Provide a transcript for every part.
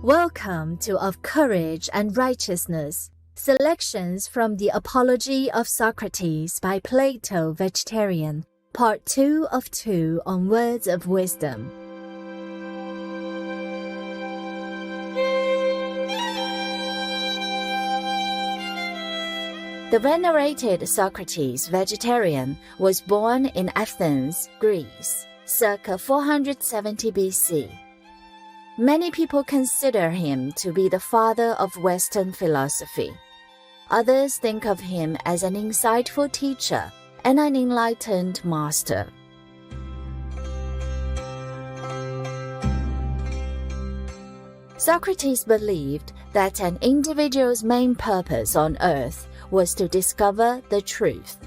Welcome to Of Courage and Righteousness, selections from the Apology of Socrates by Plato, Vegetarian, Part 2 of 2 on Words of Wisdom. The venerated Socrates, vegetarian, was born in Athens, Greece, circa 470 BC. Many people consider him to be the father of Western philosophy. Others think of him as an insightful teacher and an enlightened master. Socrates believed that an individual's main purpose on earth was to discover the truth.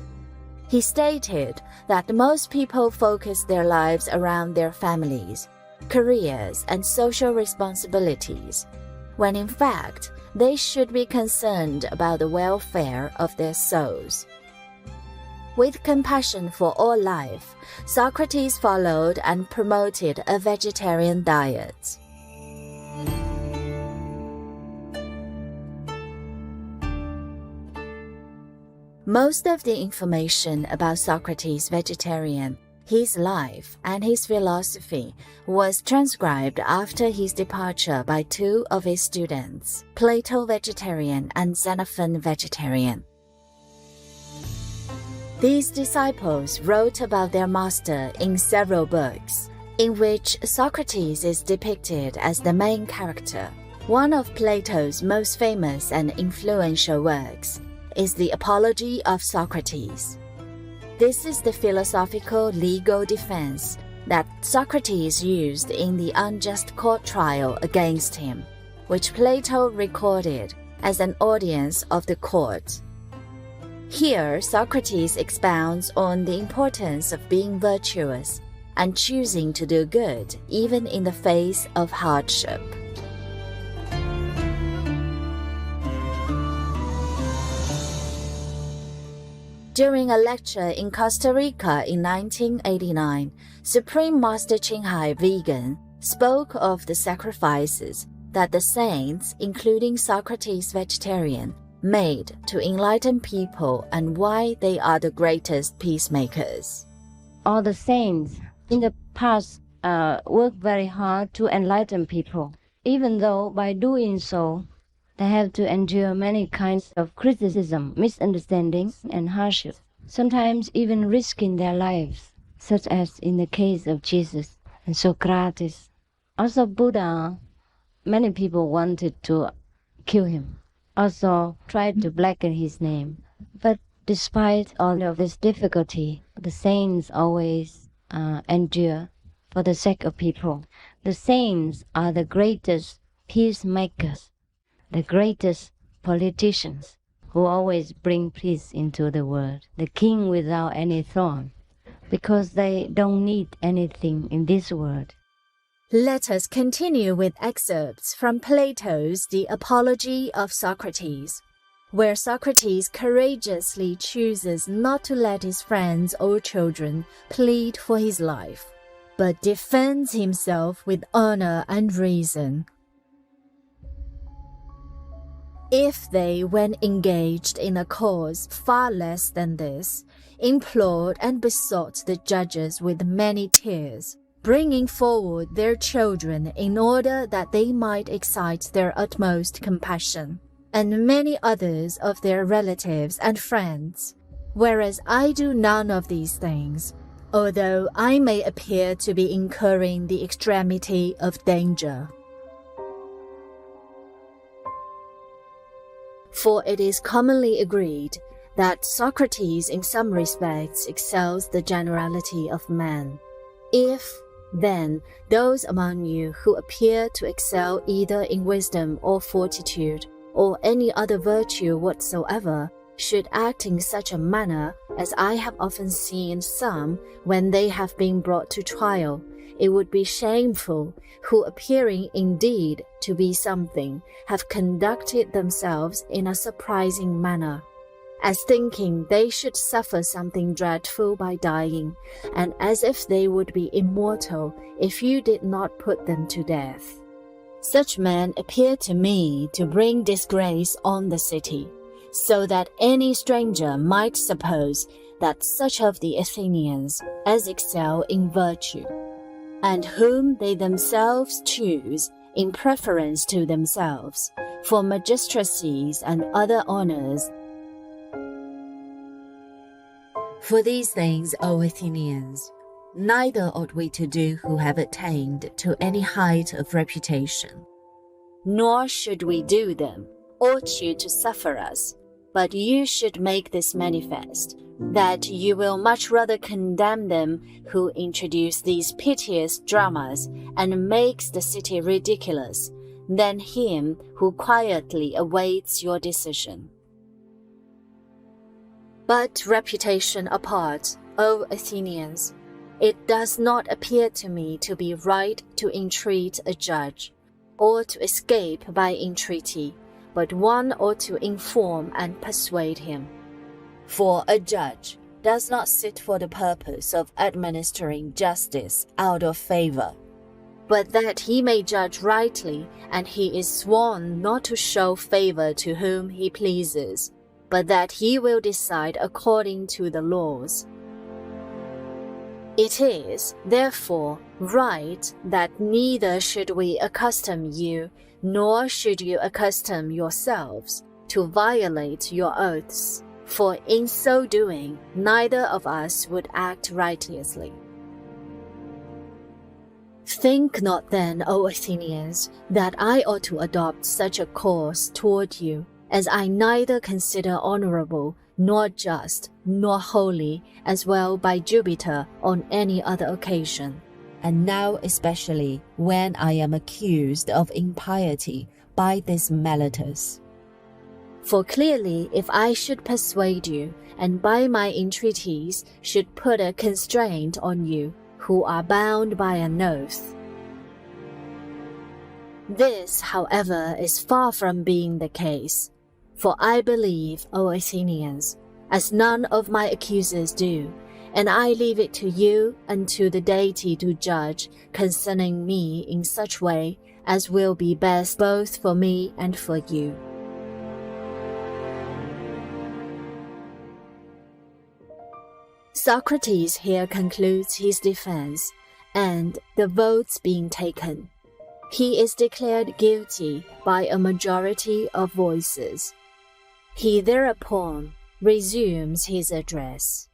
He stated that most people focus their lives around their families, careers, and social responsibilities, when in fact they should be concerned about the welfare of their souls. With compassion for all life, Socrates followed and promoted a vegetarian diet. Most of the information about Socrates vegetarian, his life, and his philosophy was transcribed after his departure by two of his students, Plato vegetarian and Xenophon vegetarian. These disciples wrote about their master in several books, in which Socrates is depicted as the main character. One of Plato's most famous and influential works is the Apology of Socrates. This is the philosophical legal defense that Socrates used in the unjust court trial against him, which Plato recorded as an audience of the court. Here, Socrates expounds on the importance of being virtuous and choosing to do good even in the face of hardship. During a lecture in Costa Rica in 1989, Supreme Master Qinghai Vegan spoke of the sacrifices that the saints, including Socrates vegetarian, made to enlighten people and why they are the greatest peacemakers. All the saints in the past worked very hard to enlighten people, even though by doing so, they have to endure many kinds of criticism, misunderstanding, and hardship, sometimes even risking their lives, such as in the case of Jesus and Socrates. Also Buddha, many people wanted to kill him, also tried to blacken his name. But despite all of this difficulty, the saints always endure for the sake of people. The saints are the greatest peacemakers, the greatest politicians who always bring peace into the world, the king without any throne, because they don't need anything in this world. Let us continue with excerpts from Plato's The Apology of Socrates, where Socrates courageously chooses not to let his friends or children plead for his life, but defends himself with honor and reason. If they, when engaged in a cause far less than this, implored and besought the judges with many tears, bringing forward their children in order that they might excite their utmost compassion, and many others of their relatives and friends, whereas I do none of these things, although I may appear to be incurring the extremity of danger. For it is commonly agreed that Socrates in some respects excels the generality of man. If, then, those among you who appear to excel either in wisdom or fortitude, or any other virtue whatsoever, should act in such a manner as I have often seen some when they have been brought to trial, it would be shameful, who appearing indeed to be something, have conducted themselves in a surprising manner, as thinking they should suffer something dreadful by dying, and as if they would be immortal if you did not put them to death. Such men appear to me to bring disgrace on the city, so that any stranger might suppose that such of the Athenians as excel in virtue, and whom they themselves choose in preference to themselves, for magistracies and other honors. For these things, O Athenians, neither ought we to do who have attained to any height of reputation, nor should we do them, ought you to suffer us, but you should make this manifest, that you will much rather condemn them who introduce these piteous dramas and makes the city ridiculous, than him who quietly awaits your decision. But reputation apart, O Athenians, it does not appear to me to be right to entreat a judge, or to escape by entreaty, but one ought to inform and persuade him. For a judge does not sit for the purpose of administering justice out of favor, but that he may judge rightly, and he is sworn not to show favor to whom he pleases, but that he will decide according to the laws. It is, therefore, right that neither should we accustom you, nor should you accustom yourselves to violate your oaths, for in so doing, neither of us would act righteously. Think not then, O Athenians, that I ought to adopt such a course toward you, as I neither consider honorable, nor just, nor holy, as well by Jupiter on any other occasion, and now especially when I am accused of impiety by this Meletus. For clearly, if I should persuade you, and by my entreaties should put a constraint on you, who are bound by an oath. This, however, is far from being the case. For I believe, O Athenians, as none of my accusers do, and I leave it to you and to the deity to judge concerning me in such way as will be best both for me and for you. Socrates here concludes his defense, and, the votes being taken, he is declared guilty by a majority of voices. He thereupon resumes his address.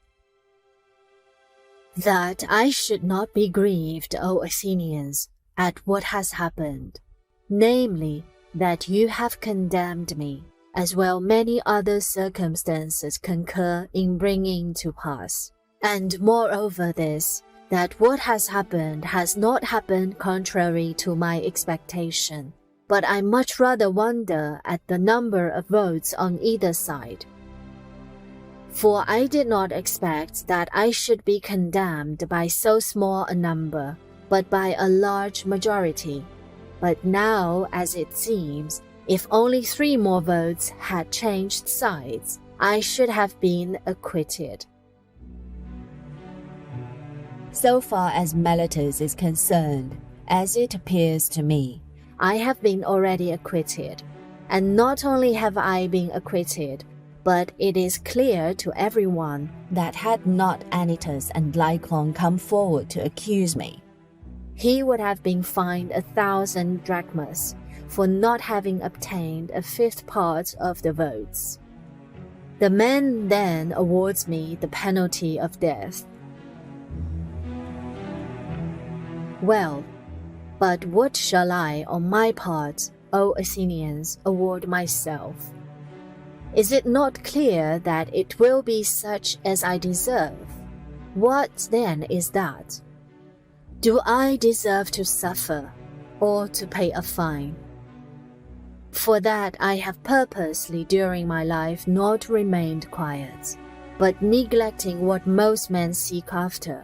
That I should not be grieved, O Athenians, at what has happened, namely, that you have condemned me, as well many other circumstances concur in bringing to pass. And moreover this, that what has not happened contrary to my expectation, but I much rather wonder at the number of votes on either side. For I did not expect that I should be condemned by so small a number, but by a large majority. But now, as it seems, if only 3 more votes had changed sides, I should have been acquitted. So far as Meletus is concerned, as it appears to me, I have been already acquitted. And not only have I been acquitted, but it is clear to everyone that had not Anytus and Lycon come forward to accuse me, he would have been fined 1,000 drachmas for not having obtained a 5th part of the votes. The man then awards me the penalty of death. Well, but what shall I, on my part, O Athenians, award myself? Is it not clear that it will be such as I deserve? What then is that? Do I deserve to suffer, or to pay a fine? For that I have purposely during my life not remained quiet, but neglecting what most men seek after,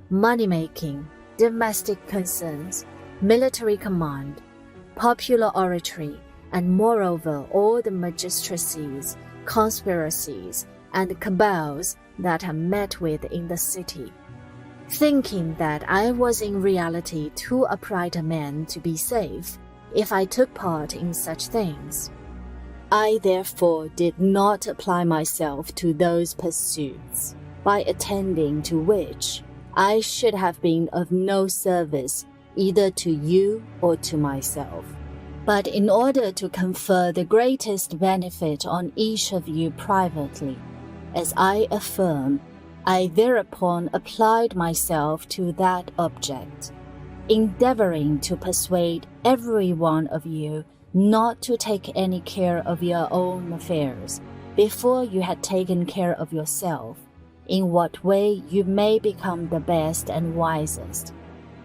money-making, domestic concerns, military command, popular oratory, and moreover all the magistracies, conspiracies, and cabals that are met with in the city, thinking that I was in reality too upright a man to be safe, if I took part in such things. I therefore did not apply myself to those pursuits, by attending to which I should have been of no service either to you or to myself. But in order to confer the greatest benefit on each of you privately, as I affirm, I thereupon applied myself to that object, endeavoring to persuade every one of you not to take any care of your own affairs before you had taken care of yourself, in what way you may become the best and wisest,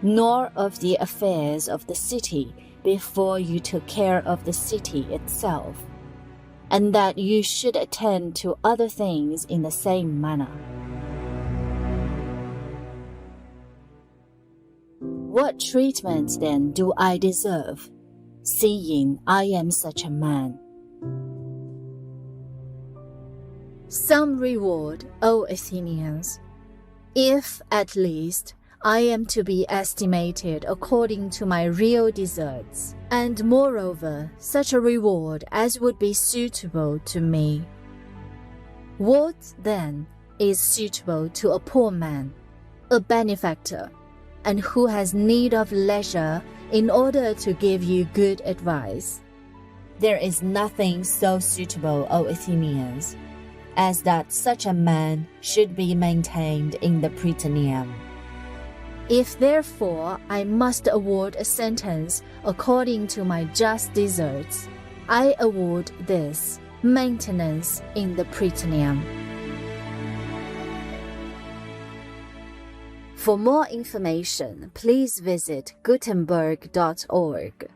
nor of the affairs of the city before you took care of the city itself, and that you should attend to other things in the same manner. What treatment then do I deserve, seeing I am such a man? Some reward, O Athenians, if at least I am to be estimated according to my real deserts, and moreover such a reward as would be suitable to me. What, then, is suitable to a poor man, a benefactor, and who has need of leisure in order to give you good advice? There is nothing so suitable, O Athenians, as that such a man should be maintained in the Prytaneum. If therefore I must award a sentence according to my just deserts, I award this maintenance in the Prytaneum. For more information, please visit Gutenberg.org.